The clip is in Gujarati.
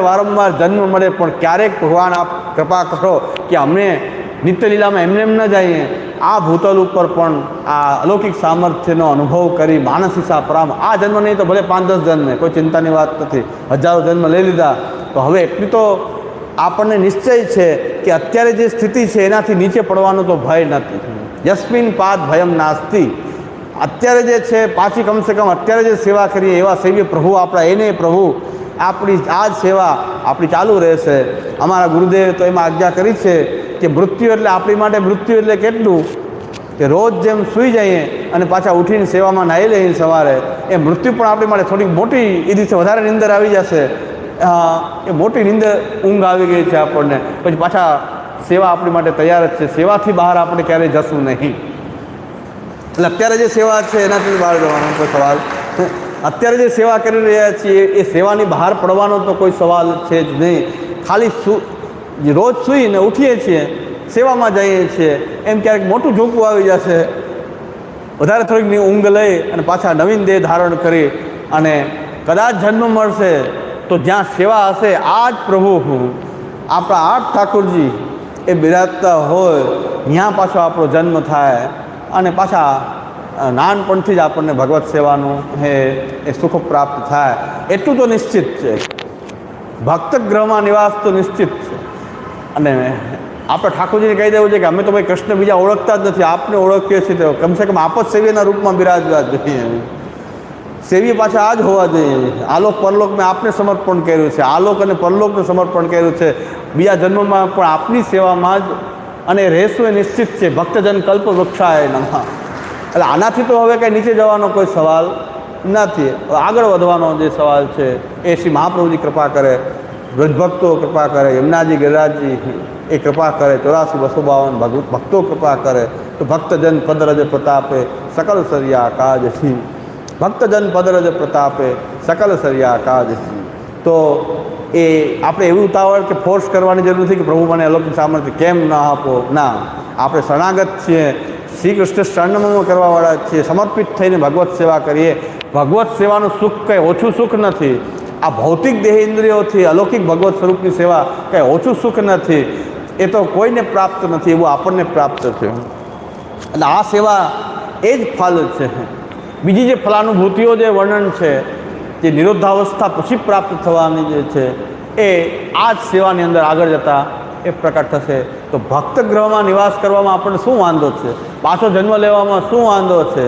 વારંવાર જન્મ મળે પણ ક્યારેક ભગવાન આપ કૃપા કરો કે અમને નિત્યલીલામાં એમને એમ ન જઈએ, આ ભૂતલ ઉપર પણ આ અલૌકિક સામર્થ્યનો અનુભવ કરી માનસીસા પરામ આ જન્મ નહીં તો ભલે 5-10 જન્મે કોઈ ચિંતાની વાત નથી, હજારો જન્મ લઈ લીધા તો હવે એટલી તો આપણને નિશ્ચય છે કે અત્યારે જે સ્થિતિ છે એનાથી નીચે પડવાનો તો ભય નથી. યસ્મિન પાદ ભયમ નાસ્તિ. અત્યારે જે છે પાછી કમસે કમ અત્યારે જે સેવા કરીએ એવા સેવ્ય પ્રભુ આપણા, એને પ્રભુ આપણી આ જ સેવા આપણી ચાલુ રહેશે. અમારા ગુરુદેવે તો એમાં આજ્ઞા કરી છે કે મૃત્યુ એટલે આપણી માટે મૃત્યુ એટલે કેટલું કે રોજ જેમ સૂઈ જઈએ અને પાછા ઉઠીને સેવામાં નાહી લઈએ સવારે, એ મૃત્યુ પણ આપણી માટે થોડીક મોટી એ દિવસે વધારે નીંદર આવી જશે. એ મોટી નીંદર ઊંઘ આવી ગઈ છે આપણને, પછી પાછા સેવા આપણી માટે તૈયાર જ છે. સેવાથી બહાર આપણે ક્યારેય જશું નહીં. એટલે અત્યારે જે સેવા છે એનાથી બહાર જવાનો કોઈ સવાલ, અત્યારે જે સેવા કરી રહ્યા છીએ એ સેવાની બહાર પડવાનો તો કોઈ સવાલ છે જ નહીં. ખાલી રોજ સૂઈને ઉઠીએ છીએ, સેવામાં જઈએ છીએ, એમ ક્યારેક મોટું ઝોકું આવી જશે, વધારે થોડીક ઊંઘ લઈ અને પાછા નવીન દેહ ધારણ કરી અને કદાચ જન્મ મળશે તો જ્યાં સેવા હશે આ જ પ્રભુ આપણા આઠ ઠાકોરજી એ બિરાજતા હોય ત્યાં પાછો આપણો જન્મ થાય અને પાછા નાનપણથી જ આપણને ભગવત સેવાનું એ સુખ પ્રાપ્ત થાય. એટલું તો નિશ્ચિત છે. ભક્ત ગ્રહમાં નિવાસ તો નિશ્ચિત છે. અને આપણે ઠાકોરજીને કહી દેવું છે કે અમે તો ભાઈ કૃષ્ણ બીજા ઓળખતા જ નથી, આપને ઓળખીએ છીએ તો કમસે કમ આપ જ સેવ્યના રૂપમાં બિરાજવા જોઈએ. સેવ્ય પાછા આ જ હોવા જોઈએ. આલોક પરલોક મેં આપને સમર્પણ કર્યું છે, આલોક અને પરલોકને સમર્પણ કર્યું છે. બીજા જન્મમાં પણ આપની સેવામાં જ અને રહેશું એ નિશ્ચિત છે. ભક્તજન કલ્પ વૃક્ષાય નમઃ. એટલે આનાથી તો હવે કંઈ નીચે જવાનો કોઈ સવાલ નથી. આગળ વધવાનો જે સવાલ છે એ શ્રી મહાપ્રભુજી કૃપા કરે, વ્રજભક્તો કૃપા કરે, યમુનાજી ગિરિરાજજી એ કૃપા કરે, 84-252 ભક્તો કૃપા કરે તો ભક્તજન પદરજ પ્રતાપે સકલ સરિયા કાજસી. ભક્તજન પદરજ પ્રતાપે સકલ સરિયા કાજસી. તો એ આપણે એવું ઉતાવળ કે ફોર્સ કરવાની જરૂર નથી કે પ્રભુ મને અલૌકિક સામર્થ્ય કેમ ન આપો. ના, આપણે શરણાગત છીએ, શ્રી કૃષ્ણ શરણમાં કરવાવાળા છીએ, સમર્પિત થઈને ભગવત સેવા કરીએ. ભગવત સેવાનું સુખ કંઈ ઓછું સુખ નથી. આ ભૌતિક દેહેન્દ્રિયોથી અલૌકિક ભગવત સ્વરૂપની સેવા કંઈ ઓછું સુખ નથી. એ તો કોઈને પ્રાપ્ત નથી, એવું આપણને પ્રાપ્ત છે. એટલે આ સેવા એ જ ફલ છે. બીજી જે ફલાનુભૂતિઓ જે વર્ણન છે, જે નિરોધાવસ્થા પછી પ્રાપ્ત થવાની જે છે એ આ જ સેવાની અંદર આગળ જતાં એ પ્રકટ થશે. તો ભક્ત ગ્રહમાં નિવાસ કરવામાં આપણને શું વાંધો છે? પાછો જન્મ લેવામાં શું વાંધો છે?